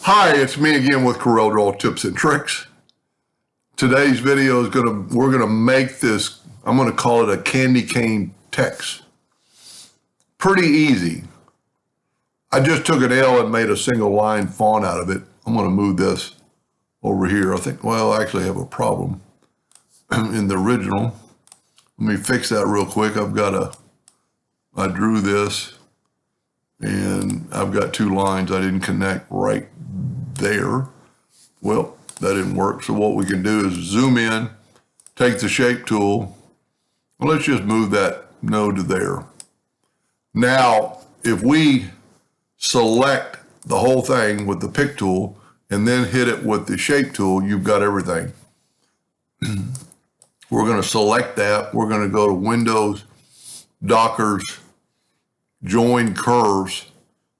Hi, it's me again with CorelDraw tips and tricks. Today's video is we're gonna make this, I'm gonna call it a candy cane text. Pretty easy. I just took an L and made a single line font out of it. I'm gonna move this over here. I think, well, I actually have a problem in the original. Let me fix that real quick. I drew this and I've got two lines I didn't connect right there. Well, that didn't work. So what we can do is zoom in, take the shape tool. Well, let's just move that node to there. Now, if we select the whole thing with the pick tool and then hit it with the shape tool, you've got everything. We're going to select that. We're going to go to Windows, Dockers, Join Curves,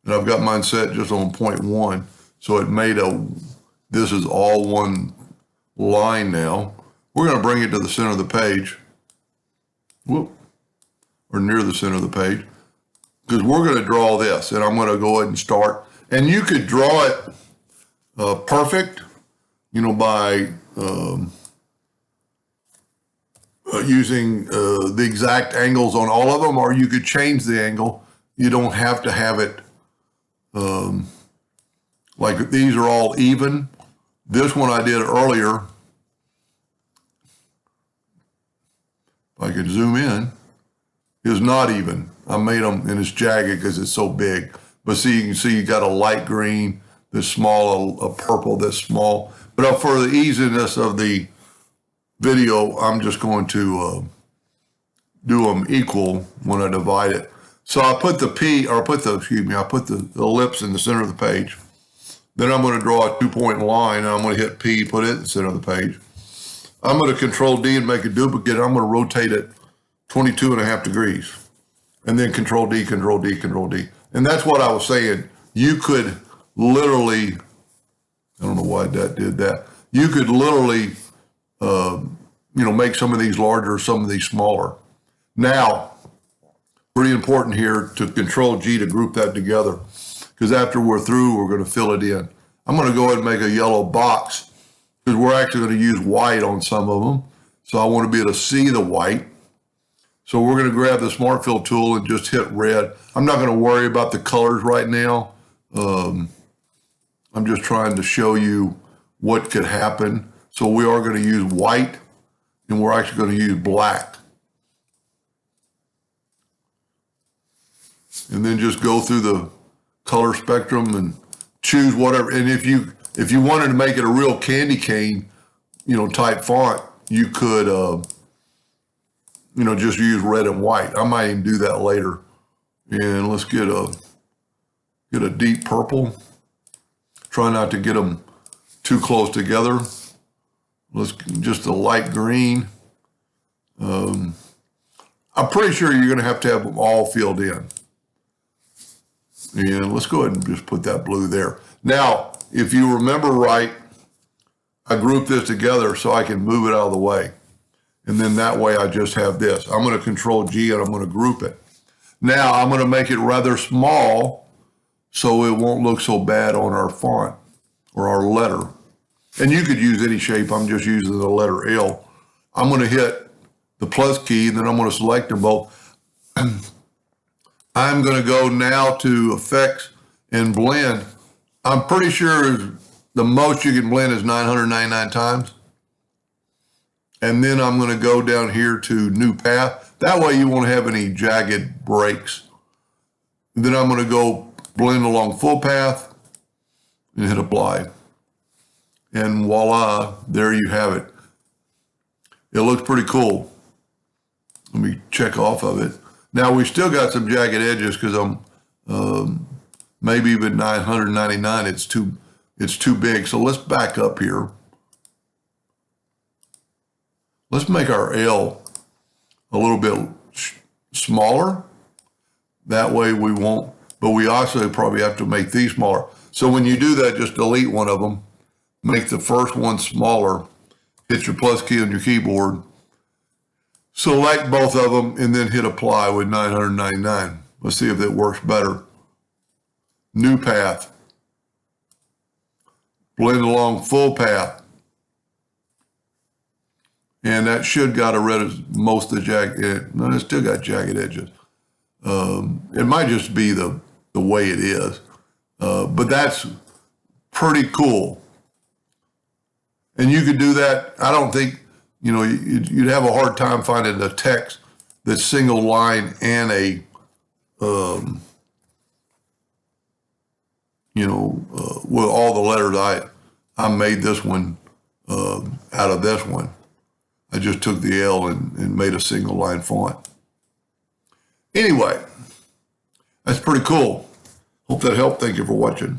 and I've got mine set just on 0.1. So it made this is all one line now. We're going to bring it to the center of the page. Whoop, or near the center of the page, because we're going to draw this, and I'm going to go ahead and start. And you could draw it perfect, by using the exact angles on all of them, or you could change the angle. You don't have to have it like these are all even. This one I did earlier, if I could zoom in, is not even. I made them and it's jagged because it's so big. But see, you can see you got a light green that's small, a purple that's small. But for the easiness of the video, I'm just going to do them equal when I divide it. So I put the I put the ellipse in the center of the page. Then I'm going to draw a 2-point line, and I'm going to hit P, put it in the center of the page. I'm going to Control D and make a duplicate. I'm going to rotate it 22.5 degrees. And then Control D, Control D, Control D. And that's what I was saying. You could literally, I don't know why that did that. You could literally, make some of these larger, some of these smaller. Now, pretty important here to Control G to group that together, because after we're through, we're going to fill it in. I'm going to go ahead and make a yellow box because we're actually going to use white on some of them. So I want to be able to see the white. So we're going to grab the Smart Fill tool and just hit red. I'm not going to worry about the colors right now. I'm just trying to show you what could happen. So we are going to use white, and we're actually going to use black. And then just go through the color spectrum and choose whatever. And if you wanted to make it a real candy cane, type font, you could, just use red and white. I might even do that later. And let's get a deep purple. Try not to get them too close together. Let's just a light green. I'm pretty sure you're going to have them all filled in. And let's go ahead and just put that blue there. Now, if you remember right, I grouped this together so I can move it out of the way. And then that way I just have this. I'm going to Control G and I'm going to group it. Now I'm going to make it rather small so it won't look so bad on our font or our letter. And you could use any shape. I'm just using the letter L. I'm going to hit the plus key, and then I'm going to select them both. I'm going to go now to Effects and Blend. I'm pretty sure the most you can blend is 999 times. And then I'm going to go down here to New Path. That way you won't have any jagged breaks. And then I'm going to go blend along full path and hit Apply. And voila, there you have it. It looks pretty cool. Let me check off of it. Now we still got some jagged edges because I'm maybe even 999. It's too big. So let's back up here. Let's make our L a little bit smaller. That way we won't, but we also probably have to make these smaller. So when you do that, just delete one of them, make the first one smaller, hit your plus key on your keyboard, select both of them, and then hit Apply with 999. Let's see if it works better. New path. blend along full path. And that should got rid of most of the jagged. No, it's still got jagged edges. It might just be the way it is, but that's pretty cool. And you could do that. I don't think, you'd have a hard time finding the text that's single line and a, with all the letters. I made this one out of this one. I just took the L and made a single line font. Anyway, that's pretty cool. Hope that helped. Thank you for watching.